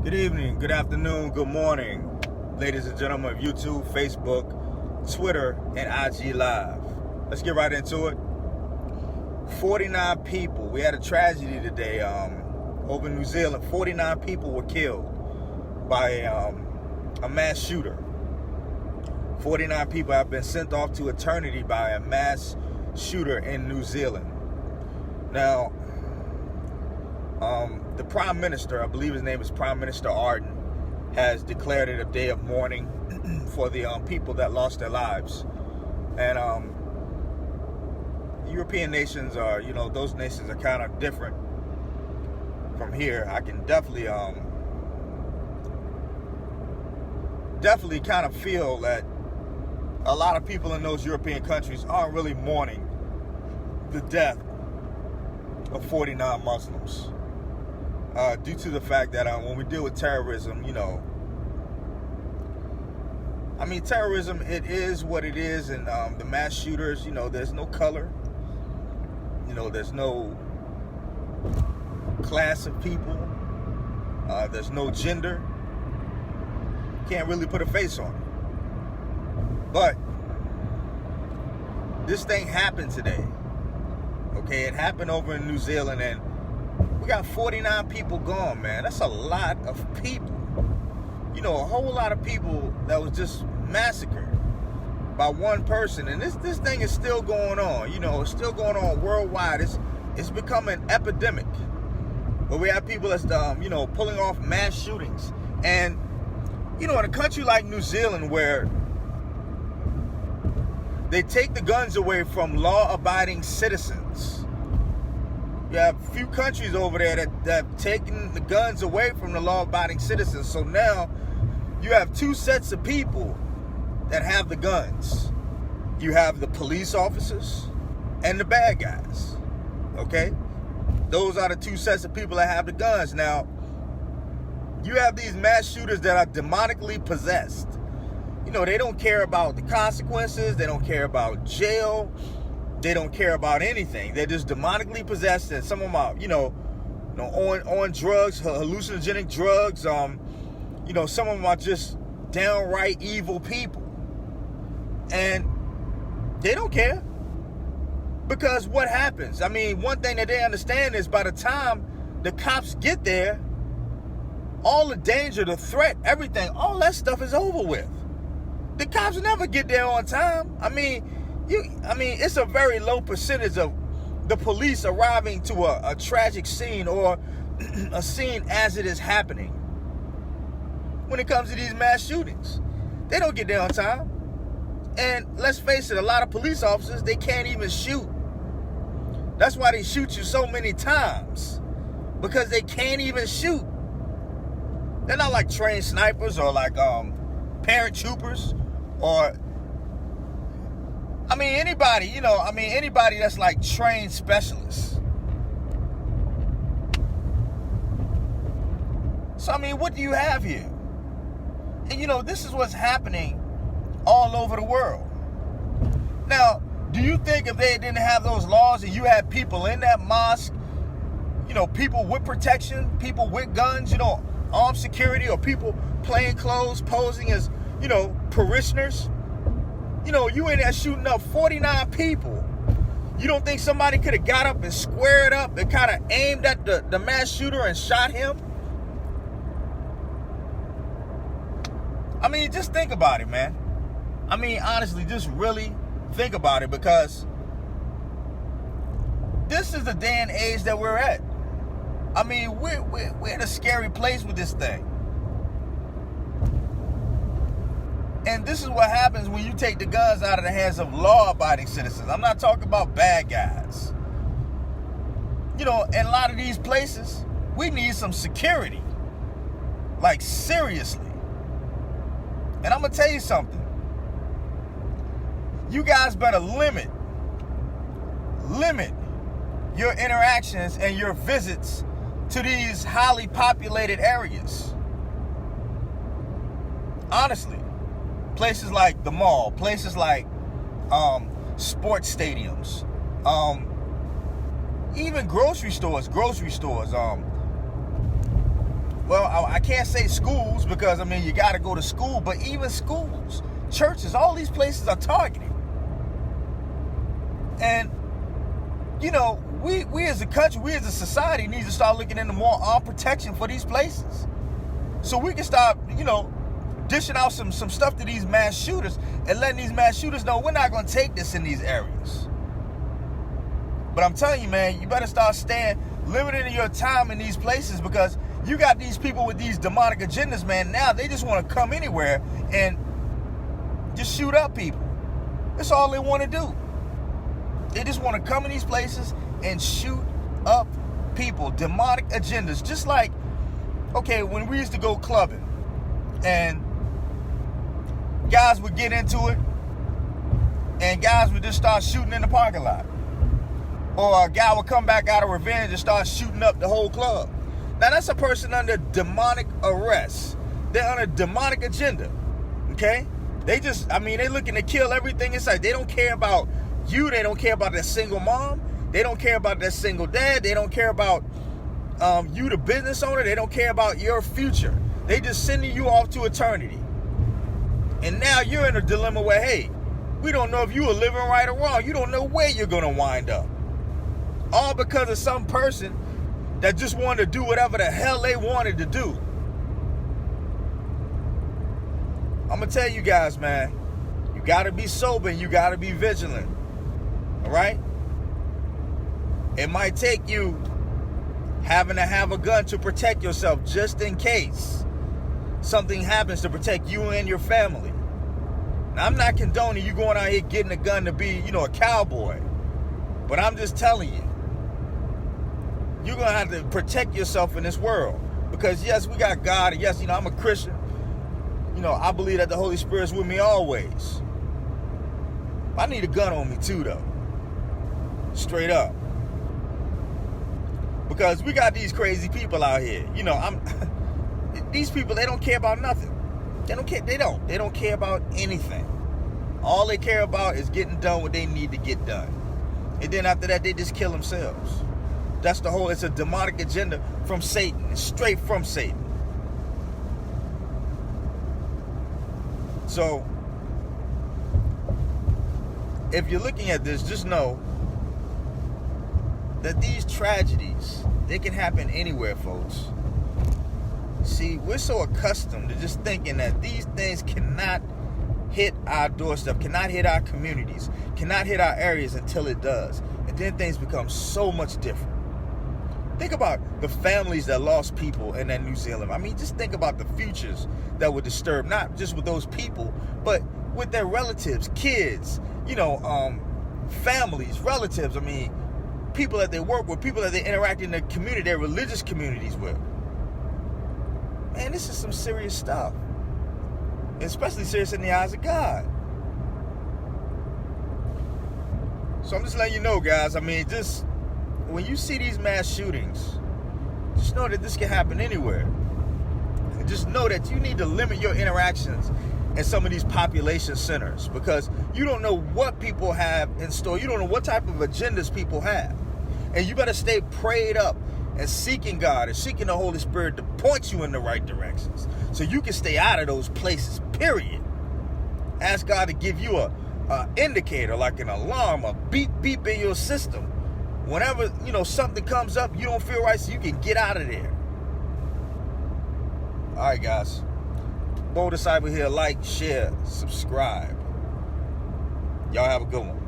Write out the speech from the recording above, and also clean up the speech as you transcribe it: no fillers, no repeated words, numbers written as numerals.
Good evening, good afternoon, good morning, ladies and gentlemen of YouTube, Facebook, Twitter, and IG Live. Let's get right into it. 49 people. We had a tragedy today over in New Zealand. 49 people were killed by a mass shooter. 49 people have been sent off to eternity by a mass shooter in New Zealand. Now, the Prime Minister, I believe his name is Prime Minister Ardern, has declared it a day of mourning for the people that lost their lives. And European nations are, those nations are kind of different from here. I can definitely kind of feel that a lot of people in those European countries aren't really mourning the death of 49 Muslims. Due to the fact that when we deal with terrorism, terrorism, it is what it is, and the mass shooters, there's no color, there's no class of people, there's no gender. Can't really put a face on it. But this thing happened today. Okay, it happened over in New Zealand, and we got 49 people gone, man. That's a lot of people. A whole lot of people that was just massacred by one person. And this thing is still going on. It's still going on worldwide. It's become an epidemic. But we have people that's pulling off mass shootings. And in a country like New Zealand, where they take the guns away from law-abiding citizens. You have a few countries over there that have taken the guns away from the law-abiding citizens. So now you have two sets of people that have the guns. You have the police officers and the bad guys. Okay? Those are the two sets of people that have the guns. Now, you have these mass shooters that are demonically possessed. They don't care about the consequences. They don't care about jail. They don't care about anything. They're just demonically possessed, and some of them are, on drugs, hallucinogenic drugs. Some of them are just downright evil people. And they don't care. Because what happens? One thing that they understand is by the time the cops get there, all the danger, the threat, everything, all that stuff is over with. The cops never get there on time. It's a very low percentage of the police arriving to a tragic scene or a scene as it is happening. When it comes to these mass shootings, they don't get there on time. And let's face it, a lot of police officers, they can't even shoot. That's why they shoot you so many times, because they can't even shoot. They're not like trained snipers or like paratroopers or anybody, anybody that's like trained specialists. So, what do you have here? And, this is what's happening all over the world. Now, do you think if they didn't have those laws and you had people in that mosque, people with protection, people with guns, armed security, or people plain clothes posing as, parishioners, you in there shooting up 49 people. You don't think somebody could have got up and squared up and kind of aimed at the mass shooter and shot him? Just think about it, man. Honestly, just really think about it, because this is the day and age that we're at. We're in a scary place with this thing. And this is what happens when you take the guns out of the hands of law-abiding citizens. I'm not talking about bad guys. In a lot of these places, we need some security. Like, seriously. And I'm going to tell you something. You guys better limit your interactions and your visits to these highly populated areas. Honestly. Places like the mall, places like sports stadiums, even grocery stores. Well, I can't say schools because, I mean, you got to go to school, but even schools, churches, all these places are targeted. And, you know, we as a country, we as a society need to start looking into more armed protection for these places. So we can start, you know, dishing out some stuff to these mass shooters and letting these mass shooters know we're not going to take this in these areas. But I'm telling you, man, you better start staying limited in your time in these places, because you got these people with these demonic agendas, man. Now they just want to come anywhere and just shoot up people. That's all they want to do. They just want to come in these places and shoot up people. Demonic agendas. Just like, okay, when we used to go clubbing and guys would get into it and guys would just start shooting in the parking lot. Or a guy would come back out of revenge and start shooting up the whole club. Now that's a person under demonic arrest. They're on a demonic agenda. Okay? They just, I mean, they're looking to kill everything inside. They don't care about you. They don't care about that single mom. They don't care about that single dad. They don't care about you, the business owner. They don't care about your future. They just sending you off to eternity. And now you're in a dilemma where, hey, we don't know if you are living right or wrong. You don't know where you're going to wind up. All because of some person that just wanted to do whatever the hell they wanted to do. I'm going to tell you guys, man, you got to be sober and you got to be vigilant. All right? It might take you having to have a gun to protect yourself just in case something happens, to protect you and your family. Now, I'm not condoning you going out here getting a gun to be, you know, a cowboy. But I'm just telling you, you're going to have to protect yourself in this world. Because, yes, we got God. And yes, you know, I'm a Christian. You know, I believe that the Holy Spirit's with me always. I need a gun on me too, though. Straight up. Because we got these crazy people out here. You know, these people, they don't care about nothing. They don't care. They don't care about anything. All they care about is getting done what they need to get done. And then after that, they just kill themselves. That's the whole, it's a demonic agenda from Satan. It's straight from Satan. So, if you're looking at this, just know that these tragedies, they can happen anywhere, folks. See, we're so accustomed to just thinking that these things cannot hit our doorstep, cannot hit our communities, cannot hit our areas until it does. And then things become so much different. Think about the families that lost people in that New Zealand. I mean, just think about the futures that were disturbed, not just with those people, but with their relatives, kids, you know, families, relatives. I mean, people that they work with, people that they interact in their community, their religious communities with. Man, this is some serious stuff. Especially serious in the eyes of God. So I'm just letting you know, guys. I mean, just when you see these mass shootings, just know that this can happen anywhere. And just know that you need to limit your interactions in some of these population centers, because you don't know what people have in store. You don't know what type of agendas people have. And you better stay prayed up and seeking God and seeking the Holy Spirit to point you in the right directions so you can stay out of those places, period. Ask God to give you a indicator, like an alarm, a beep beep in your system. Whenever, you know, something comes up, you don't feel right, so you can get out of there. All right, guys. Bold Disciple here. Like, share, subscribe. Y'all have a good one.